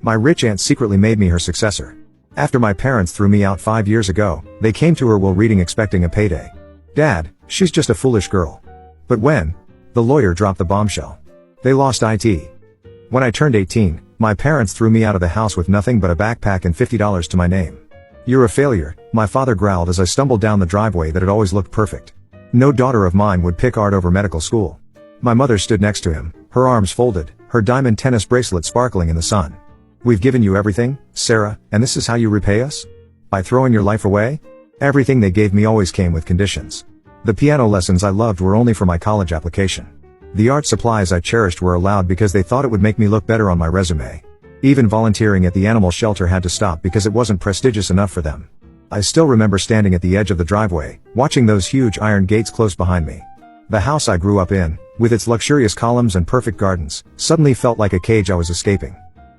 My rich aunt secretly made me her successor. After my parents threw me out 5 years ago, they came to her while reading expecting a payday. Dad, she's just a foolish girl. But when? The lawyer dropped the bombshell. They lost IT. When I turned 18, my parents threw me out of the house with nothing but a backpack and $50 to my name. You're a failure, my father growled as I stumbled down the driveway that had always looked perfect. No daughter of mine would pick art over medical school. My mother stood next to him, her arms folded, her diamond tennis bracelet sparkling in the sun. We've given you everything, Sarah, and this is how you repay us? By throwing your life away? Everything they gave me always came with conditions. The piano lessons I loved were only for my college application. The art supplies I cherished were allowed because they thought it would make me look better on my resume. Even volunteering at the animal shelter had to stop because it wasn't prestigious enough for them. I still remember standing at the edge of the driveway, watching those huge iron gates close behind me. The house I grew up in, with its luxurious columns and perfect gardens, suddenly felt like a cage I was escaping.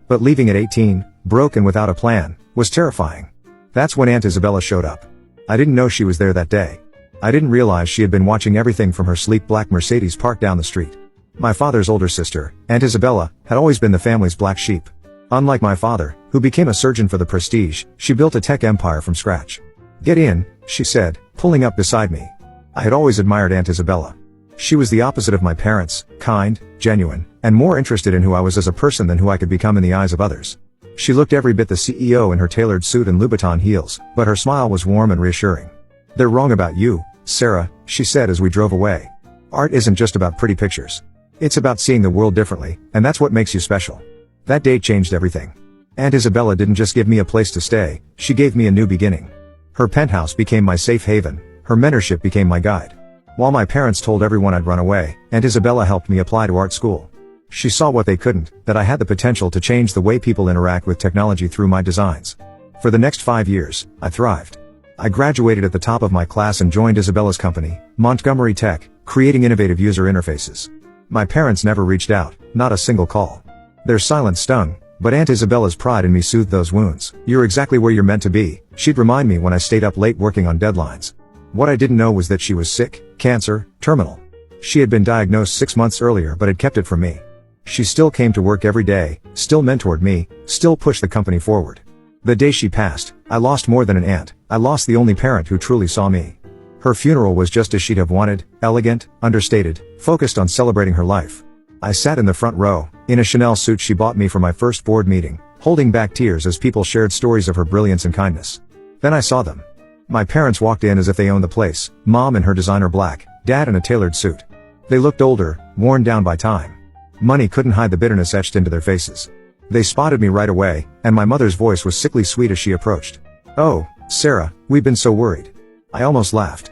But leaving at 18, broke and without a plan, was terrifying. That's when Aunt Isabella showed up. I didn't know she was there that day. I didn't realize she had been watching everything from her sleek black Mercedes parked down the street. My father's older sister, Aunt Isabella, had always been the family's black sheep. Unlike my father, who became a surgeon for the prestige, she built a tech empire from scratch. Get in, she said, pulling up beside me. I had always admired Aunt Isabella. She was the opposite of my parents, kind, genuine, and more interested in who I was as a person than who I could become in the eyes of others. She looked every bit the CEO in her tailored suit and Louboutin heels, but her smile was warm and reassuring. They're wrong about you, Sarah, she said as we drove away. Art isn't just about pretty pictures. It's about seeing the world differently, and that's what makes you special. That day changed everything. Aunt Isabella didn't just give me a place to stay, she gave me a new beginning. Her penthouse became my safe haven, her mentorship became my guide. While my parents told everyone I'd run away, Aunt Isabella helped me apply to art school. She saw what they couldn't, that I had the potential to change the way people interact with technology through my designs. For the next 5 years, I thrived. I graduated at the top of my class and joined Isabella's company, Montgomery Tech, creating innovative user interfaces. My parents never reached out, not a single call. Their silence stung, but Aunt Isabella's pride in me soothed those wounds. You're exactly where you're meant to be, she'd remind me when I stayed up late working on deadlines. What I didn't know was that she was sick, cancer, terminal. She had been diagnosed 6 months earlier but had kept it from me. She still came to work every day, still mentored me, still pushed the company forward. The day she passed, I lost more than an aunt, I lost the only parent who truly saw me. Her funeral was just as she'd have wanted, elegant, understated, focused on celebrating her life. I sat in the front row, in a Chanel suit she bought me for my first board meeting, holding back tears as people shared stories of her brilliance and kindness. Then I saw them. My parents walked in as if they owned the place, Mom in her designer black, Dad in a tailored suit. They looked older, worn down by time. Money couldn't hide the bitterness etched into their faces. They spotted me right away, and my mother's voice was sickly sweet as she approached. Oh, Sarah, we've been so worried. I almost laughed.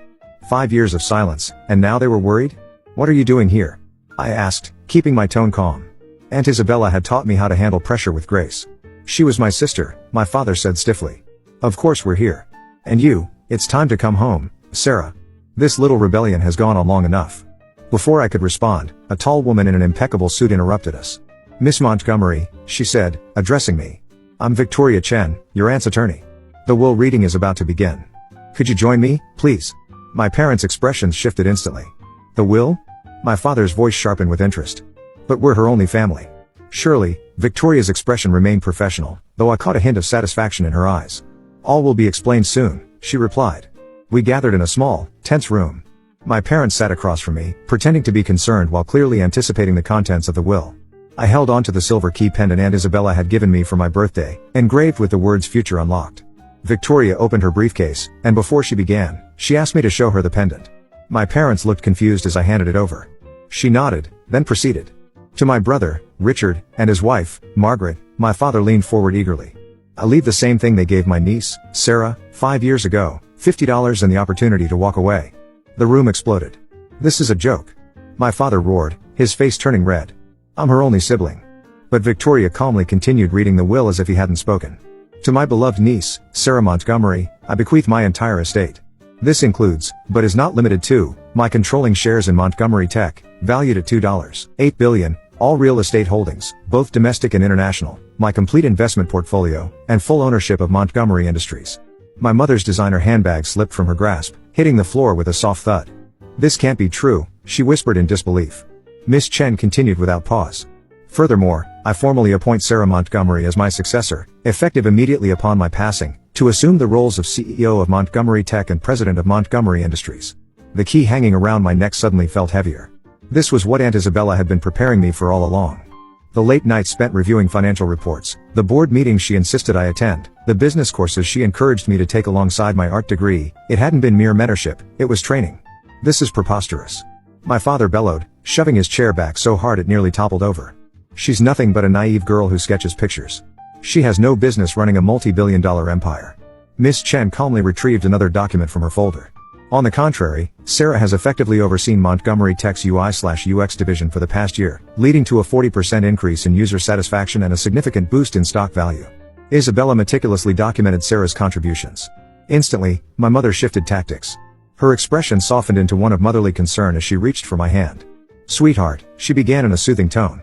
5 years of silence, and now they were worried? What are you doing here? I asked, keeping my tone calm. Aunt Isabella had taught me how to handle pressure with grace. She was my sister, my father said stiffly. Of course we're here. And you, it's time to come home, Sarah. This little rebellion has gone on long enough. Before I could respond, a tall woman in an impeccable suit interrupted us. Miss Montgomery, she said, addressing me. I'm Victoria Chen, your aunt's attorney. The will reading is about to begin. Could you join me, please? My parents' expressions shifted instantly. The will? My father's voice sharpened with interest. But we're her only family. Surely, Victoria's expression remained professional, though I caught a hint of satisfaction in her eyes. All will be explained soon, she replied. We gathered in a small, tense room. My parents sat across from me, pretending to be concerned while clearly anticipating the contents of the will. I held onto the silver key pendant Aunt Isabella had given me for my birthday, engraved with the words Future Unlocked. Victoria opened her briefcase, and before she began, she asked me to show her the pendant. My parents looked confused as I handed it over. She nodded, then proceeded. To my brother, Richard, and his wife, Margaret, my father leaned forward eagerly. I leave the same thing they gave my niece, Sarah, 5 years ago, $50 and the opportunity to walk away. The room exploded. This is a joke. My father roared, his face turning red. I'm her only sibling. But Victoria calmly continued reading the will as if he hadn't spoken. To my beloved niece, Sarah Montgomery, I bequeath my entire estate. This includes, but is not limited to, my controlling shares in Montgomery Tech, valued at $2.8 billion, all real estate holdings, both domestic and international, my complete investment portfolio, and full ownership of Montgomery Industries. My mother's designer handbag slipped from her grasp, hitting the floor with a soft thud. This can't be true, she whispered in disbelief. Miss Chen continued without pause. Furthermore, I formally appoint Sarah Montgomery as my successor, effective immediately upon my passing, to assume the roles of CEO of Montgomery Tech and President of Montgomery Industries. The key hanging around my neck suddenly felt heavier. This was what Aunt Isabella had been preparing me for all along. The late nights spent reviewing financial reports, the board meetings she insisted I attend, the business courses she encouraged me to take alongside my art degree, it hadn't been mere mentorship, it was training. This is preposterous. My father bellowed, shoving his chair back so hard it nearly toppled over. She's nothing but a naive girl who sketches pictures. She has no business running a multi-billion-dollar empire. Miss Chen calmly retrieved another document from her folder. On the contrary, Sarah has effectively overseen Montgomery Tech's UI/UX division for the past year, leading to a 40% increase in user satisfaction and a significant boost in stock value. Isabella meticulously documented Sarah's contributions. Instantly, my mother shifted tactics. Her expression softened into one of motherly concern as she reached for my hand. "Sweetheart," she began in a soothing tone.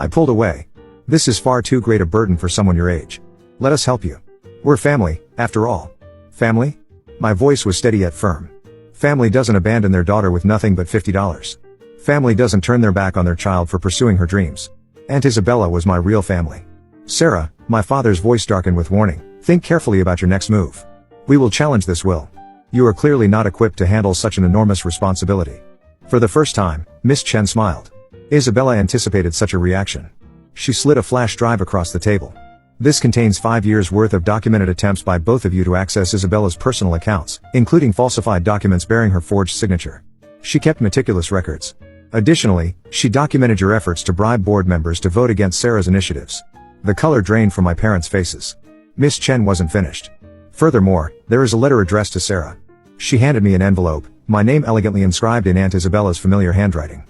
I pulled away. "This is far too great a burden for someone your age. Let us help you. We're family, after all." "Family?" My voice was steady yet firm. Family doesn't abandon their daughter with nothing but $50. Family doesn't turn their back on their child for pursuing her dreams. Aunt Isabella was my real family. "Sarah," my father's voice darkened with warning, "think carefully about your next move. We will challenge this will. You are clearly not equipped to handle such an enormous responsibility." For the first time, Miss Chen smiled. Isabella anticipated such a reaction. She slid a flash drive across the table. "This contains 5 years' worth of documented attempts by both of you to access Isabella's personal accounts, including falsified documents bearing her forged signature. She kept meticulous records. Additionally, she documented your efforts to bribe board members to vote against Sarah's initiatives." The color drained from my parents' faces. Miss Chen wasn't finished. "Furthermore, there is a letter addressed to Sarah." She handed me an envelope, my name elegantly inscribed in Aunt Isabella's familiar handwriting.